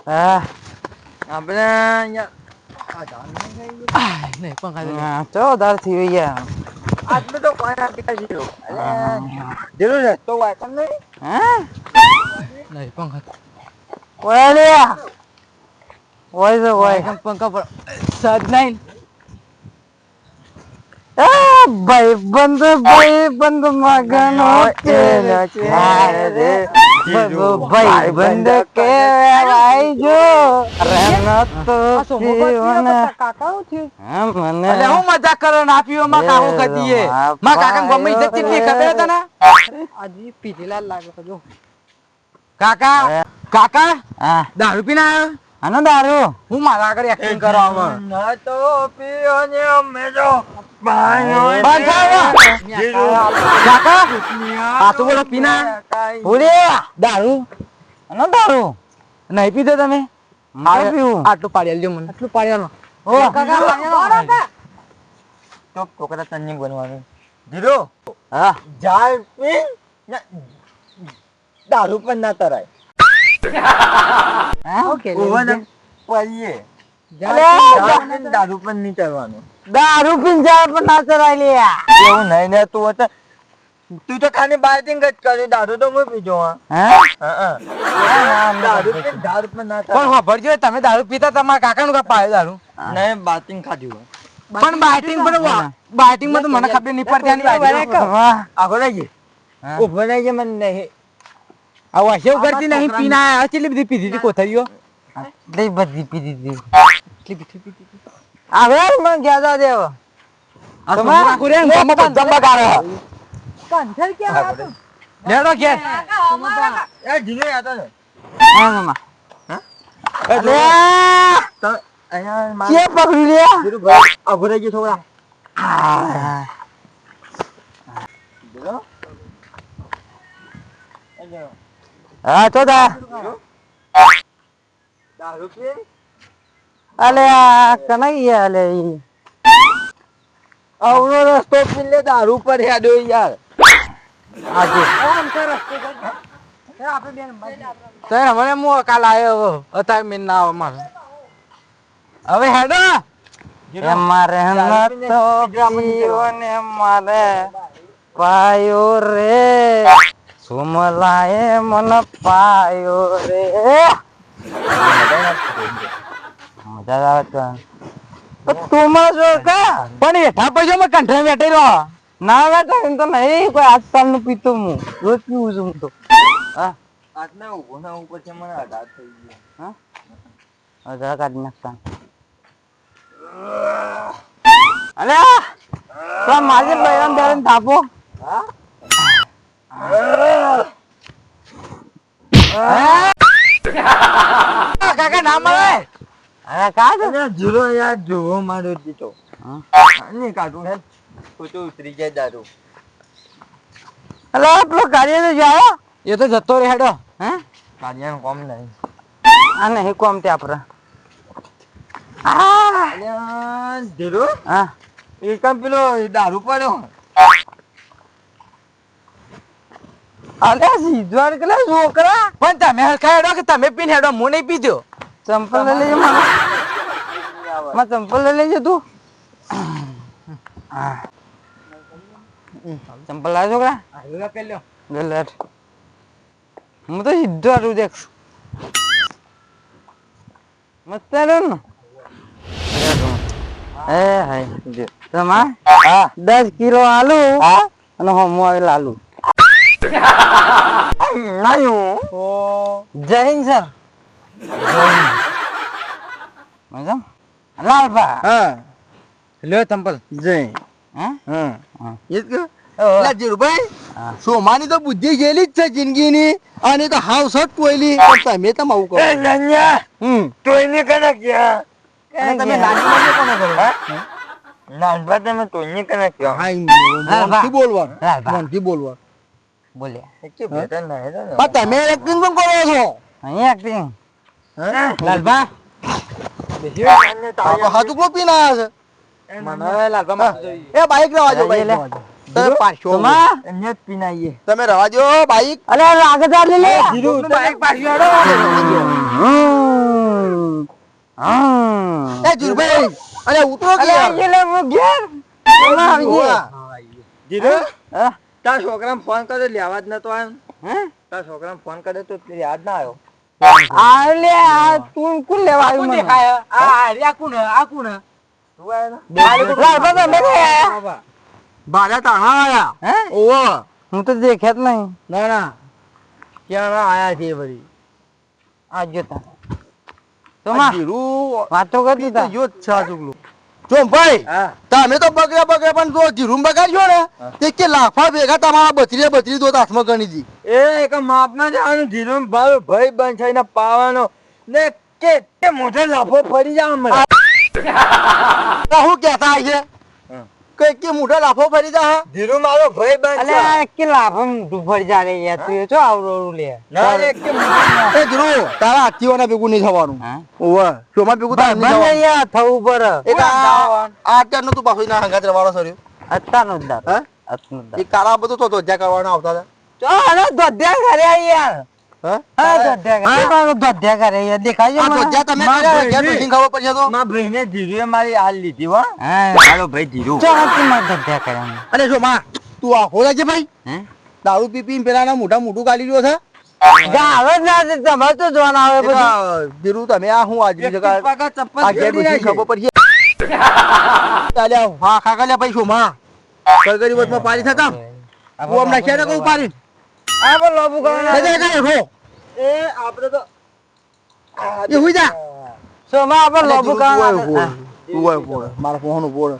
હા આપણે નહીં પંખા ચો દર થઈ ગયા આટલું તો કોઈ ના પીતા જીરો અલે જીરો રસ્તો વાયકમ નહીં હા નહીં પંખા ઓય લે ઓય તો ઓય પંખા પર સજ નહીં ભાઈબંધ મગનો ચેલો રે ભાઈબંધ કેવાય જો રનતો જીવન મને અલે હું મજાક કરો ના પીવો માં કાકો કદીએ માં કાકા ગમે ઇજ્જત કેટલી ખબર તને આજી પીધેલા લાગે જો કાકા કાકા હા દારૂ પીને આવ્યો આનો દારૂ હું મારા આગળ એક્ટિંગ કરાવો ના તો પીઓ ને અમે જો કાકા આ તો બોલો પીના ભૂલ્યા દારૂ આનો દારૂ નહીં પીધો તમે મારે પીવું આટલું પાડી આલજો મને આટલું પાડી આલો ઓ કાકા તો ટોકરા તને બનવાનું જીરો હા જાર પી દારૂ પણ ના તરાય ઓકે ઓવન પડીએ દારૂ પણ નહીં તરવાનું દારૂ પીને જાય પણ ના ચરાય લ્યા એવું નહીં ને તું તો ખાલી બાઇટિંગ જ કર્યું દારૂ તો હું પીજો દારૂ પણ ના પણ વાપરજો તમે દારૂ પીતા તમારા કાકા નું કા પાયો દારૂ નહીં બાઇટિંગ ખાધ્યું પણ બાઇટિંગ માં તો મને ખબર નહીં પડતી આગળ રહી ગઈ ઉભો રહી ગઈ મને નહીં આ વાસેવ કરતી નહીં પીના આ કેટલી બધી પીધી હતી કોથળીઓ એટલી બધી પીધી હતી હવે મને ગયા દેવ આ સમોસા કુરે જમ્બા કાઢો કંઠર કેમ આતો લેડો ઘેર એ જીને આતો ને હા મામા અલે તો અહીંયા કે પકડી લ્યા જીરું ભાઈ આગળ રહી ગઈ થોડા હા તો દા દારૂ પી અલે આ કનૈયા લે આવડો રસ્તો પી લે દારૂ પર યાદો યાર આજે તને મને મો કાલ આયો અત્યારે મેં ના આવે મારે હવે હેડો એ મારે નતો જીવને મારે પાયો રે સુમલાએ મન પાયો રે મજા આવે તો તું માં જો કા પણ એઠા પૈસા મેં કંઠે બેઠેલો ના બેટા એમ તો નહીં કોઈ આજકાલ નું પીતો હું રોજ પીવું છું હું તો હા આજના ઉભો ના ઉપર છે મને આઘાત થઈ ગયો જરા કાઢી નાખતા અલે તો મારી બૈરાન બેરાન થાપો કાકા ના મળે અરે કાઢ જીરો યાર જોવો મારો જીતો નહીં કાઢું હે તો ઉતરી જાય દારૂ અલે પેલો ગાડી તો જાઓ એ તો જતો રે હેડો હે કાઢ્યાનું કોમ નહીં આ નહીં કોમ તે આપડે જીરો હા એ કામ પેલો દારૂ પડ્યો અલે સીધવાડ કે છોકરા પણ તમે હરખા હેડો કે તમે પીને હેડો હું નહીં પીધો ચંપલ લઈ લેજો માં ચંપલ લઈ લેજો તું ચંપલ લાવ છોકરા ગલત હું તો સીધો આટલું દેખ મસ્ત ને એ હાય જો તમા 10 કિલો આલુ અને હોમો આવેલ આલુ જય હિન્દ સર મજા લાલબા હા લ્યો ચંપલ જય હા હા એ જ કે જીરુભાઈ સોમાની તો બુદ્ધિ ગયેલી જ છે જિંદગીની અને તો હાવ સટ કોઈલી તમે તમે આવું કરો ટોયને કને ક્યાં તમે નાની કોને કરો નાનપા તમે ટોયને કને ક્યાં મનથી બોલવાનું લાલબા મનથી બોલવાનું બોલ્યા પણ તમે એક્ટિંગ પણ કરો છો અહીંયા એક્ટિંગ લાલબા હાથું કો પીને આવ્યા મને લાલબા માં છે એ બાઈક રવા દો બાઈક રવા દો તમે પાછો એમને જ પીને આવીએ તમે રવા દો બાઈક અલે આગળ ચાલ લે બાઈક પાછી હેડો અરે જીરુભાઈ અરે ઉતરો કે યાર. જીરુ તાર છોકરાને ફોન કર્યો લેવા જ નતો આવ્યો. તાર છોકરાને ફોન કર્યો તો યાદ ના આવ્યો. ભાડા તાણા આયા ઓવો હું તો દેખ્યા જ નહીં. ના ના ક્યાં આયા છે બધી આ જોતા આ જીરુ વાતો કરતી તો તા. જો છા ચુકલું જો ભાઈ તમે તો બગડ્યા પણ જો જીરું બગાડ્યો ને તે કે લાફા ભેગા તમારા બત્રી દો હાથમાં ગણી દી એ એક માપના જવાનું ધીરું ભાઈ બંધ થઈને પાવાનો ને કે મોઢે લાફો ફરી જાવ મને. હું કેતા છે કઈ કે મોઢા લાફો ફરી જા ધીરું મારો ભાઈ બંધ અલ્યા કે લાભમ ડૂફર જા રે યાર તું તો આવડો લે. ના એક કે એ ધ્રુવ તારા હાથીઓના ભેગું નહીં થવાનું ઓવે શોમાં ભેગું તાર નહીં બંધ થવાનું યાર થવું પર એક આ અત્યારનો તું પાછો ના હંગાત રવાળો સર્યો અત્તાનો જ દાર હા અત્તાનો દાર એ કાળા બધું તો ધોધ્યા કરવાના આવતા તો આનો ધોધ્યા કરે યાર. હતા હા ધોધ્યા કરે યાર દેખાય આ ધોધ્યા તમે ધોધ્યા ડોસીને ખબર પડશે તો મારા ભાઈને ધીરુએ મારી હાલ લીધી હો. હા મારો ભાઈ ધીરુ ચાકી માં ધોધ્યા કરે. અને જો માં તું આખો છે ભાઈ હે દારૂ પી પીને પેલા મોઢું કાઢી રહ્યો છે ગાવે જ ના તમારે તો જોવાના આવે બધું. બીરું તમે આ હું આજની જગા પગા ચપ્પલ આ ઘેર ડોસીને ખબર પડશે ચાલ્યા હા ખાકા ભાઈ શું માં સરકારી બસમાં પારી થતા હું હમણાં છે ને કહું પારી આ પણ લોબુ કરવાના. એ આપણે તો એ હુઈ જા સોમાં આપણે લોબુ કરવાના. મારા ફોન બોલ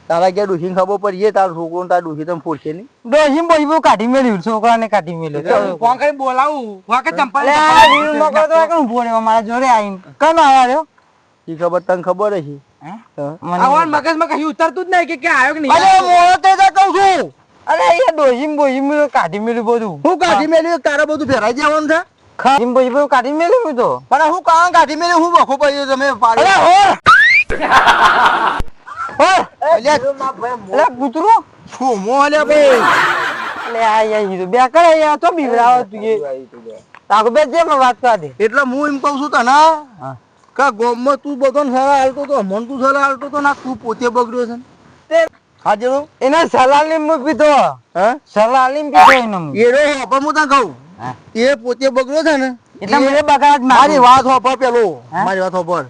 તારા ક્યાં ડોસીને ખબર પડી તારો છોકરો તારા ડોસી તમે ફોડશે નહીં ડોશીમ બોઈ કાઢી મેલ્યું છોકરાને કાઢી મેલ્યો. ફોન કરી બોલાવું વાકે ચંપલ અરે આ રીલ મોકલો તો કેમ બોલ્યો મારા જોડે આવીને કનો આયા રહ્યો. એ ખબર તને ખબર હશે આવન મગજમાં કઈ ઉતરતું જ નહીં કે આયો કે નહીં. અરે મોળો તે તો કહું છું અરે અહીંયા ડોશીમ બોઈ કાઢી મેલ્યું બધું. હું કાઢી મેલ્યું તારે બધું ફેરાઈ જવાનું છે ખાધીમ બોઈ કાઢી મેલ્યું તો. પણ હું કાં કાઢી મેલ્યું હું વખો પડ્યો તમે પાડી અરે અરે કૂતરો છું મો અલ્યા ભાઈ અલે આ યાર હીરો બે કરે યાર તો બીવરાવ તું એ તાકો બે જે માં વાત કરી દે. એટલે હું એમ કહું છું તને કે ગોમમાં તું બધો સલાહ હાલતો તો મન તું સલાહ હાલતો તો ના તું પોતે બગડ્યો છે તે હાજરો એને સલાલીમ નું પીધો હે સલાલીમ પીધો એને એ રો પણ હું તને કહું એ પોતે બગડ્યો છે ને એટલે મને બગાડ મારી વાત હોપર પેલો હે? મારી વાત હોપર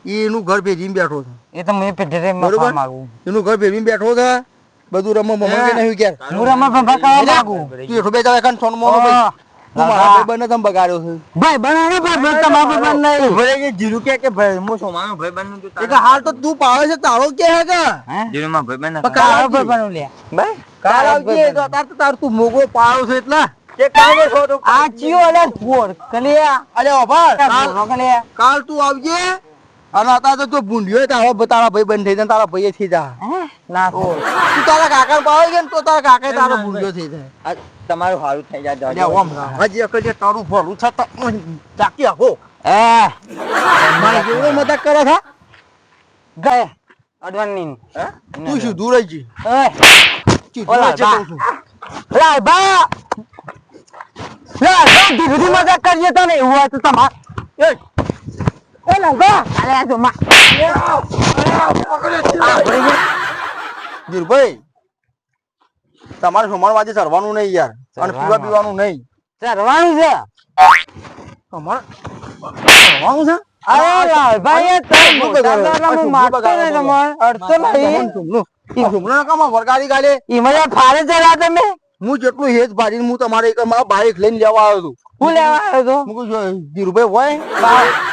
એનું ઘર ભેજીને બેઠો છે એ તો મને પેઢે બરોબર? માં માંગુ એનું ઘર ભેજીને બેઠો છે બધું રમવા મમ્મી કે નહીં ક્યાર હું રમા ભભા કરવા માંગુ. તું એઠો બે ચાલે કાન સોન મોનો ભાઈ તું મારા ભાઈબંધને તમે બગાડ્યો છે ભાઈ બનાને ભાઈ તમારો ભાઈ નહીં. ભલે કે જીરુ કે ભાઈ હું સોમાનો ભાઈ બનનું તું એટલે હાલ તો તું પાવે છે તારો કે હે કે હે જીરુ માં ભાઈ બન પણ તારો ભાઈ બનું લે ભાઈ કાલ આવજે તો તાર તો તાર તું મોગો પાડો છે એટલે કે કામે છોડું આ ચિયો અલે ફોર કલિયા અરે ઓભાર બોલો કલિયા કાલ તું આવજે અને અત્યારે તો તું ભૂંડ્યો હોય તારો તારા ભાઈ બંધ થઈ જાય તારા ભાઈ થઈ જા ના તું તારા કાકા પાવે છે ને તો તારા કાકા તારો ભૂંડ્યો થઈ જાય તમારું સારું થઈ જાય અલ્યા ઓમ હજી એક જે તારું ભલું છે તો ચાકી આખો એ મારે કેવડો મજાક કરે છે ગયે અડવાની તું શું દૂર જ એ સીધું ઓલા જ છે કહું છું. લાય બા લાય બા દીદી મજાક કરીએ તો ને એવું હોય તો તમાર એ ઓલા બા અરે આ જો માં ધીરુભાઈ તમારે સોમવારવાજે સરવાનું નહીં યાર અને પીવા પીવાનું નહીં ચરવાનું છે અમારે સરવાનું છે અરે લાય ભાઈ તો શું બગાડ્યો? મોટા શું હું મારતો બગાડ્યો? ને તમાર અડતો નહીં સુમનો કામ વરગાડી ગાલે ઈ મને ફારે ચલા તમે હું જેટલું હેજ ભાડીને હું તમારે એક મારા બાઈક લઈને લેવા આવ્યો છું હું લેવા આવ્યો તો હું કહું છું, ધીરુભાઈ હોય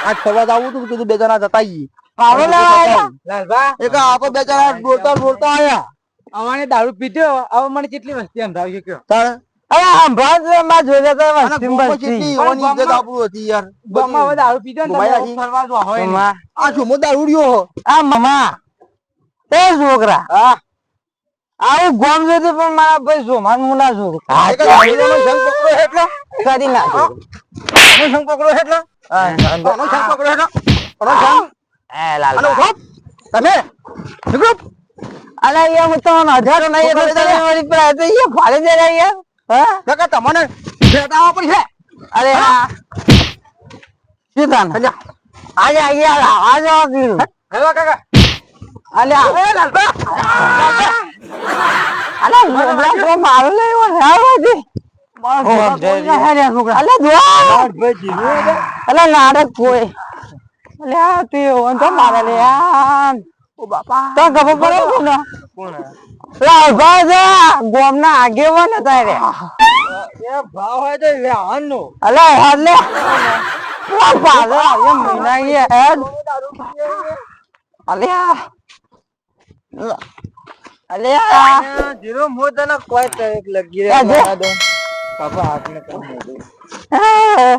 આજ ફરવા જવું હતું કીધું બે જણા જતા આવીએ પાવડો લેવા આવ્યા લાલબા એક આપો બે જણા દોડતા આયા અમારે દારૂ પીધો હવે મને કેટલી વસ્તી સમજાવશે કયો તારે અરે હંભા માં જોયા તો અને વસ્તી ગોમાં બસ્તી કેટલી એવાની ઇજ્જત આપણું હતી યાર ગામમાં હવે દારૂ પીધો ને ઘુમાઈ તમે રાખી. ફરવા જો હોય નહીં. માં આ શું મો દારૂડિયો હો આ મમા એ છોકરા હા આવું ગોમ જોતી પણ મારા ભાઈ સોમાન હું ના જોઉં એક દારૂડિયાનો સંગ પકડ્યો છે એટલે કરી નાખો આનો સંગ પકડ્યો છે એટલે આનો સંગ પકડ્યો છે એટલે આનો સંગ એ લાલ આનો ઉઠો તમે નીકળો અલે યાર હું તો હજારો નહીં એટલે તમે મારી પર તો યાર ફાળે જરા યાર હા નકર તમને ભેટાવા પણ છે અરે હા શું તાન આજે યાર આવાજ આવતી હેલો કાકા અલ્યા એ લાલબા અલ્યા તો મારો લેવો હેવાજી અલ્યા નાડક કોઈ અલ્યા તું ઓન તો મારે લે યાર ઓ બાપા તો ખબર પડે કોને કોણ લાલબા જા ગોમના આગેવાન હતા રે એ ભાવ હોય તો લેવાનો અલ્યા હાલ લે પાછળ એમ મહિના ગયા હેડ અલ્યા અલ્યા જીરો મો તને કોઈ તક લગી આજે. રે દો કાકા હાથને કામ દે હે